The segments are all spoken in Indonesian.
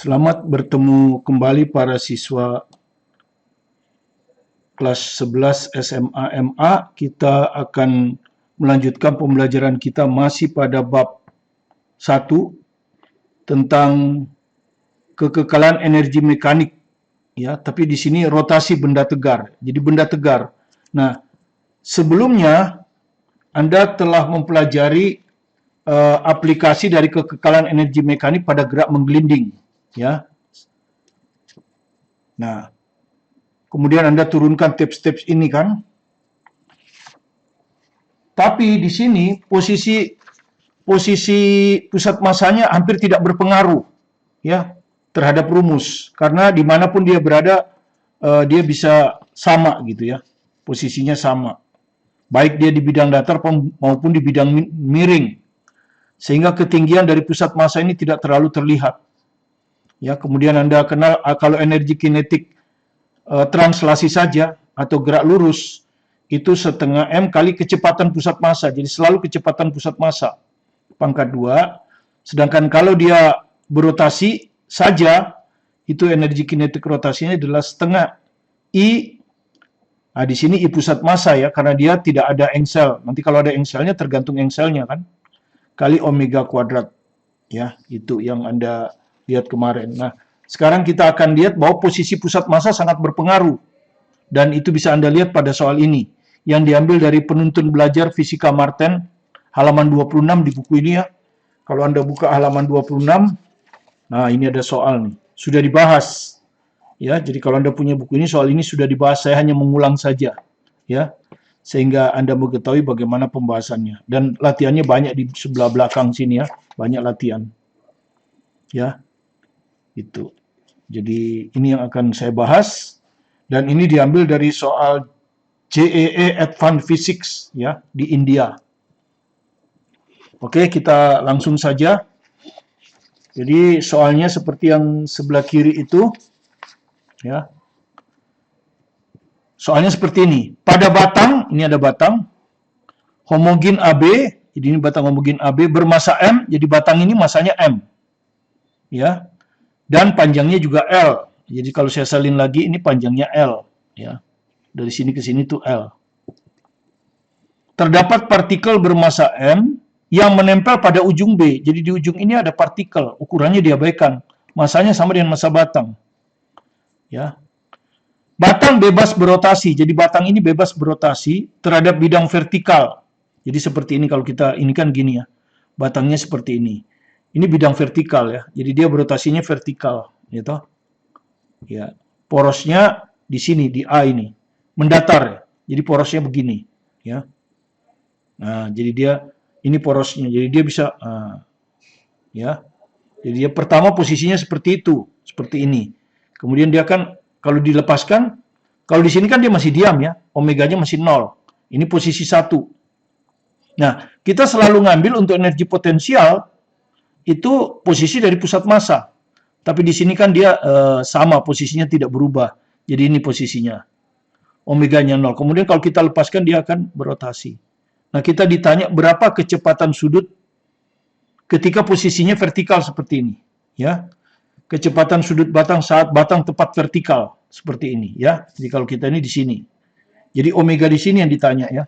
Selamat bertemu kembali para siswa kelas 11 SMA MA. Kita akan melanjutkan pembelajaran kita masih pada bab 1 tentang kekekalan energi mekanik. Ya, tapi di sini rotasi benda tegar. Jadi benda tegar. Nah, sebelumnya Anda telah mempelajari aplikasi dari kekekalan energi mekanik pada gerak menggelinding. Ya. Nah, kemudian Anda turunkan tips-tips ini kan. Tapi di sini posisi pusat masanya hampir tidak berpengaruh ya terhadap rumus, karena dimanapun dia berada dia bisa sama gitu ya, posisinya sama, baik dia di bidang datar maupun di bidang miring, sehingga ketinggian dari pusat massa ini tidak terlalu terlihat. Ya, kemudian Anda kenal kalau energi kinetik translasi saja atau gerak lurus itu setengah M kali kecepatan pusat massa. Jadi selalu kecepatan pusat massa pangkat 2. Sedangkan kalau dia berotasi saja, itu energi kinetik rotasinya adalah setengah I. Nah, di sini I pusat massa ya, karena dia tidak ada engsel. Nanti kalau ada engselnya tergantung engselnya kan. Kali omega kuadrat. Ya, itu yang Anda lihat kemarin. Nah, sekarang kita akan lihat bahwa posisi pusat massa sangat berpengaruh. Dan itu bisa Anda lihat pada soal ini, yang diambil dari penuntun belajar fisika Martin, halaman 26 di buku ini ya. Kalau Anda buka halaman 26, nah ini ada soal nih. Sudah dibahas. Ya, jadi kalau Anda punya buku ini, soal ini sudah dibahas, saya hanya mengulang saja. Ya, sehingga Anda mengetahui bagaimana pembahasannya. Dan latihannya banyak di sebelah belakang sini ya, banyak latihan. Ya, itu. Jadi ini yang akan saya bahas, dan ini diambil dari soal JEE Advanced Physics ya di India. Oke, kita langsung saja. Jadi soalnya seperti yang sebelah kiri itu ya. Soalnya seperti ini. Pada batang, ini ada batang homogen AB, jadi ini batang homogen AB bermassa M, jadi batang ini massanya M. Ya. Dan panjangnya juga L. Jadi kalau saya salin lagi ini panjangnya L ya. Dari sini ke sini tuh L. Terdapat partikel bermassa M yang menempel pada ujung B. Jadi di ujung ini ada partikel, ukurannya diabaikan. Massanya sama dengan massa batang. Ya. Batang bebas berotasi. Jadi batang ini bebas berotasi terhadap bidang vertikal. Jadi seperti ini kalau kita ini kan gini ya. Batangnya seperti ini. Ini bidang vertikal ya. Jadi dia berotasinya vertikal, gitu. Ya. Porosnya di sini di A ini. Mendatar ya. Jadi porosnya begini, ya. Nah, jadi dia ini porosnya. Jadi dia bisa ya. Jadi dia pertama posisinya seperti itu, seperti ini. Kemudian dia kan kalau dilepaskan, kalau di sini kan dia masih diam ya, omeganya masih 0. Ini posisi 1. Nah, kita selalu ngambil untuk energi potensial itu posisi dari pusat massa. Tapi di sini kan dia sama, posisinya tidak berubah. Jadi ini posisinya. Omeganya 0. Kemudian kalau kita lepaskan dia akan berotasi. Nah, kita ditanya berapa kecepatan sudut ketika posisinya vertikal seperti ini, ya. Kecepatan sudut batang saat batang tepat vertikal seperti ini, ya. Jadi kalau kita ini di sini. Jadi omega di sini yang ditanya ya.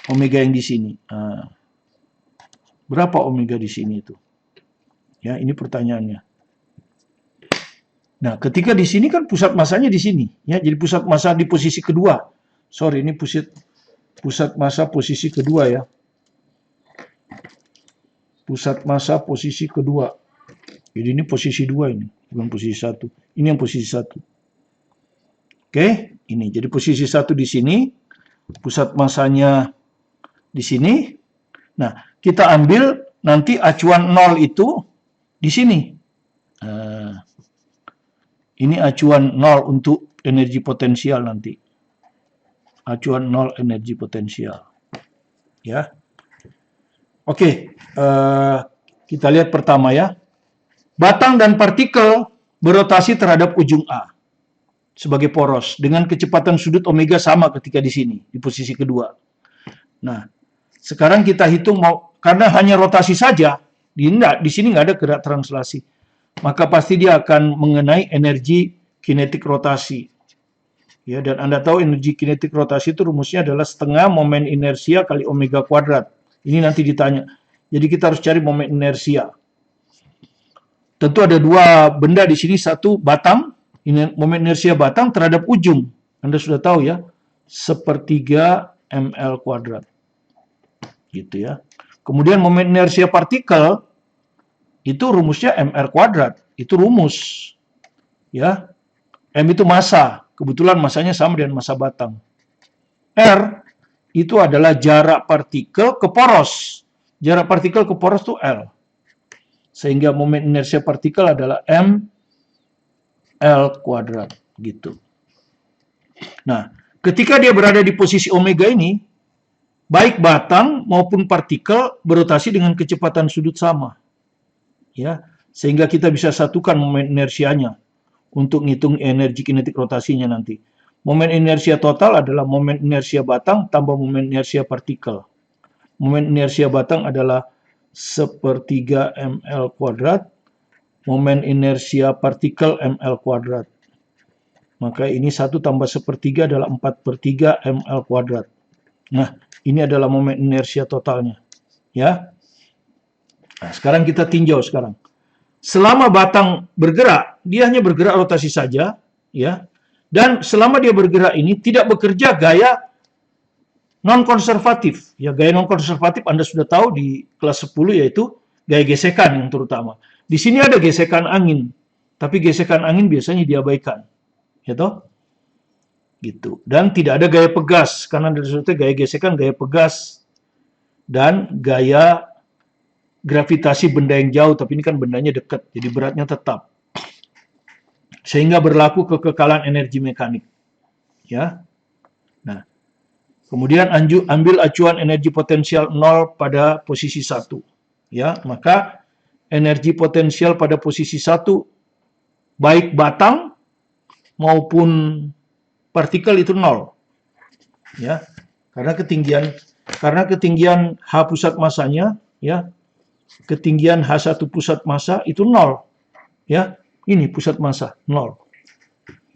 Omega yang di sini. Berapa omega di sini itu? Ya, ini pertanyaannya. Nah, ketika di sini kan pusat massanya di sini, ya. Jadi pusat massa di posisi kedua. Sorry, ini pusat massa posisi kedua ya. Pusat massa posisi kedua. Jadi ini posisi 2 ini, bukan posisi 1. Ini yang posisi 1. Oke, ini. Jadi posisi 1 di sini, pusat massanya di sini. Nah, kita ambil nanti acuan 0 itu di sini. Ini acuan 0 untuk energi potensial nanti. Acuan 0 energi potensial. Ya. Oke, kita lihat pertama ya. Batang dan partikel berotasi terhadap ujung A sebagai poros dengan kecepatan sudut omega sama ketika di sini, di posisi kedua. Nah, sekarang kita hitung karena hanya rotasi saja, di sini nggak ada gerak translasi. maka pasti dia akan mengenai energi kinetik rotasi. Ya, dan Anda tahu energi kinetik rotasi itu rumusnya adalah setengah momen inersia kali omega kuadrat. Ini nanti ditanya. Jadi kita harus cari momen inersia. Tentu ada dua benda di sini, satu batang, momen inersia batang terhadap ujung. Anda sudah tahu ya, sepertiga ml kuadrat. Gitu ya. Kemudian momen inersia partikel itu rumusnya mr kuadrat. Itu rumus. Ya. M itu massa. Kebetulan massanya sama dengan massa batang. R itu adalah jarak partikel ke poros. Jarak partikel ke poros itu L. Sehingga momen inersia partikel adalah m L kuadrat. Gitu. Nah, ketika dia berada di posisi omega ini, baik batang maupun partikel berotasi dengan kecepatan sudut sama. Ya, sehingga kita bisa satukan momen inersianya untuk ngitung energi kinetik rotasinya nanti. Momen inersia total adalah momen inersia batang tambah momen inersia partikel. Momen inersia batang adalah sepertiga ml kuadrat, momen inersia partikel ml kuadrat. Maka ini 1 tambah sepertiga adalah 4/3 ml kuadrat. Nah, ini adalah momen inersia totalnya. Ya. Nah, sekarang kita tinjau sekarang. Selama batang bergerak, dia hanya bergerak rotasi saja, ya. Dan selama dia bergerak ini tidak bekerja gaya non-konservatif. Ya, gaya non-konservatif Anda sudah tahu di kelas 10 yaitu gaya gesekan yang terutama. Di sini ada gesekan angin, tapi gesekan angin biasanya diabaikan. Ya toh? Gitu. Dan tidak ada gaya pegas karena dari situ gaya gesekan, gaya pegas dan gaya gravitasi benda yang jauh, tapi ini kan bendanya dekat, jadi beratnya tetap. Sehingga berlaku kekekalan energi mekanik. Ya. Nah, kemudian ambil acuan energi potensial 0 pada posisi 1. Ya, maka energi potensial pada posisi 1 baik batang maupun partikel itu 0. Ya. Karena ketinggian H pusat massanya, ya, ketinggian H1 pusat massa itu 0. Ya, ini pusat massa 0.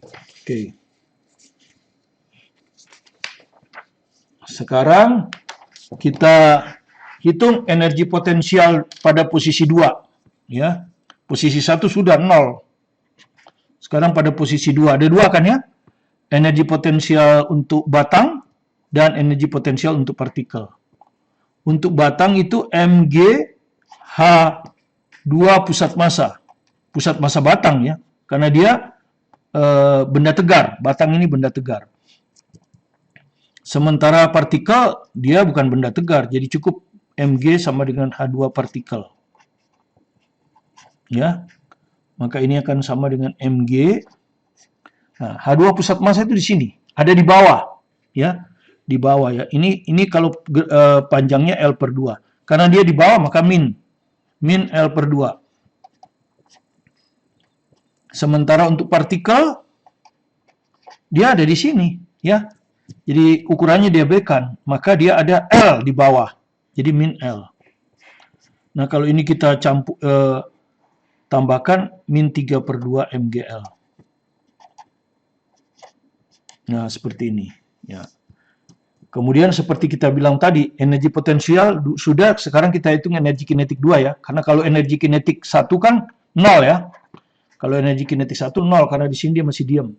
Oke. Sekarang kita hitung energi potensial pada posisi 2. Ya. Posisi 1 sudah 0. Sekarang pada posisi 2. Ada 2 kan ya? Energi potensial untuk batang dan energi potensial untuk partikel. Untuk batang itu mg H2 pusat massa batang ya, karena dia benda tegar, batang ini benda tegar. Sementara partikel dia bukan benda tegar, jadi cukup mg sama dengan H2 partikel. Ya, maka ini akan sama dengan mg. Nah, H2 pusat massa itu di sini, ada di bawah, ya, di bawah ya. Ini kalau panjangnya L/2, karena dia di bawah maka min L/2. Sementara untuk partikel dia ada di sini, ya. Jadi ukurannya diabaikan, maka dia ada L di bawah. Jadi min L. Nah, kalau ini kita tambahkan min 3/2 mgl. Nah, seperti ini, ya. Kemudian seperti kita bilang tadi, energi potensial sudah, sekarang kita hitung energi kinetik 2 ya. Karena kalau energi kinetik 1 kan 0 ya. Kalau energi kinetik 1 0 karena di sini dia masih diam.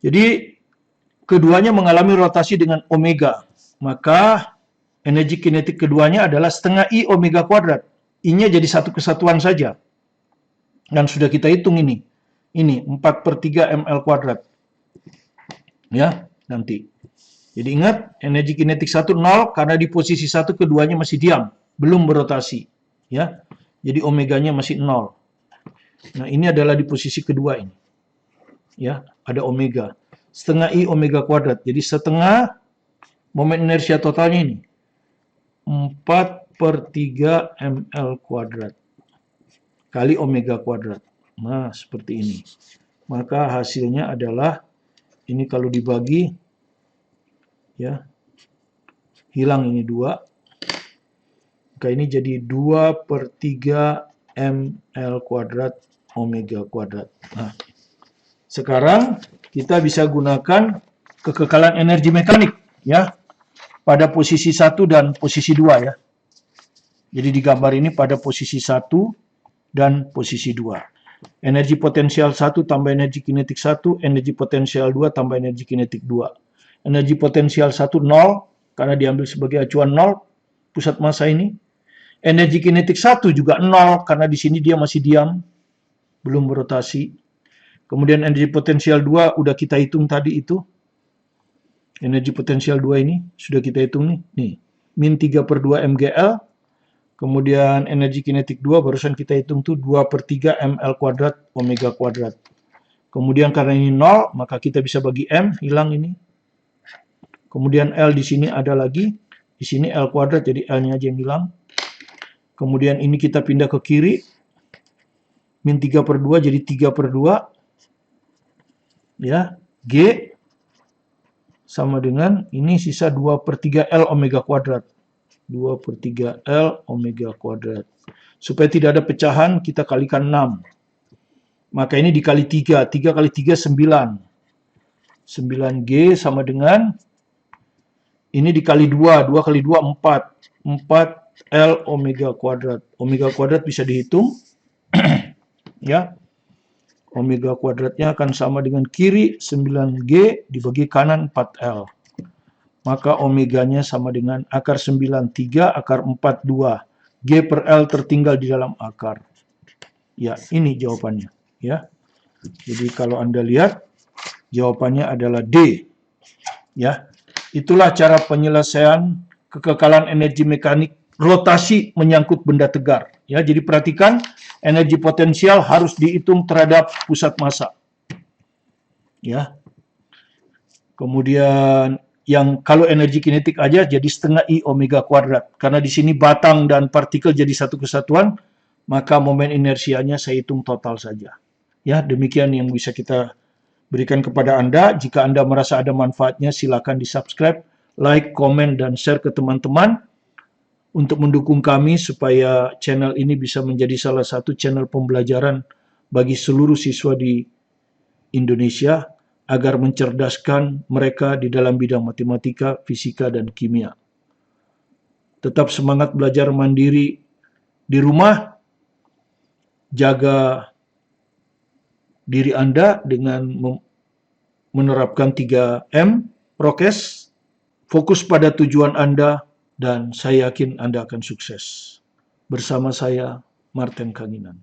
Jadi keduanya mengalami rotasi dengan omega. Maka energi kinetik keduanya adalah setengah I omega kuadrat. I-nya jadi satu kesatuan saja. Dan sudah kita hitung ini. Ini 4/3 ml kuadrat. Ya. Nanti. Jadi ingat, energi kinetik 1 0 karena di posisi 1 keduanya masih diam, belum berotasi, ya. Jadi omeganya masih 0. Nah, ini adalah di posisi kedua ini. Ya, ada omega. Setengah I omega kuadrat. Jadi setengah momen inersia totalnya ini 4/3 ml kuadrat kali omega kuadrat. Nah, seperti ini. Maka hasilnya adalah ini kalau dibagi, ya, hilang ini 2. Maka ini jadi 2/3 ml kuadrat omega kuadrat. Nah, sekarang kita bisa gunakan kekekalan energi mekanik ya pada posisi 1 dan posisi 2 ya. Jadi di gambar ini pada posisi 1 dan posisi 2. Energi potensial 1 tambah energi kinetik 1, energi potensial 2 tambah energi kinetik 2. Energi potensial 1 0 karena diambil sebagai acuan 0 pusat massa ini. Energi kinetik 1 juga 0 karena di sini dia masih diam, belum berotasi. Kemudian energi potensial 2 udah kita hitung tadi itu. Energi potensial 2 ini sudah kita hitung nih. Nih, min 3/2 mgl. Kemudian energi kinetik 2 barusan kita hitung tuh 2/3 ml kuadrat omega kuadrat. Kemudian karena ini 0, maka kita bisa bagi M, hilang ini. Kemudian L di sini ada lagi. Di sini L kuadrat, jadi L-nya aja yang hilang. Kemudian ini kita pindah ke kiri. Min 3/2 jadi 3/2. Ya, G sama dengan ini sisa 2/3 L omega kuadrat. 2/3 L omega kuadrat. Supaya tidak ada pecahan, kita kalikan 6. Maka ini dikali 3. 3 kali 3, 9. 9G sama dengan, ini dikali 2. 2 kali 2, 4. 4 L omega kuadrat. Omega kuadrat bisa dihitung. Ya. Omega kuadratnya akan sama dengan kiri 9G dibagi kanan 4L. Maka omeganya sama dengan akar 9, 3, akar 4, 2. G per L tertinggal di dalam akar. Ya, ini jawabannya. Ya. Jadi kalau Anda lihat, jawabannya adalah D. Ya. Itulah cara penyelesaian kekekalan energi mekanik rotasi menyangkut benda tegar. Ya, jadi perhatikan, energi potensial harus dihitung terhadap pusat massa. Ya. Kemudian yang kalau energi kinetik aja jadi setengah I omega kuadrat. Karena di sini batang dan partikel jadi satu kesatuan, maka momen inersianya saya hitung total saja. Ya, demikian yang bisa kita berikan kepada Anda. Jika Anda merasa ada manfaatnya, silakan di-subscribe, like, komen, dan share ke teman-teman untuk mendukung kami supaya channel ini bisa menjadi salah satu channel pembelajaran bagi seluruh siswa di Indonesia agar mencerdaskan mereka di dalam bidang matematika, fisika, dan kimia. Tetap semangat belajar mandiri di rumah, jaga diri Anda dengan menerapkan 3M, prokes, fokus pada tujuan Anda, dan saya yakin Anda akan sukses. Bersama saya, Martin Kanginan.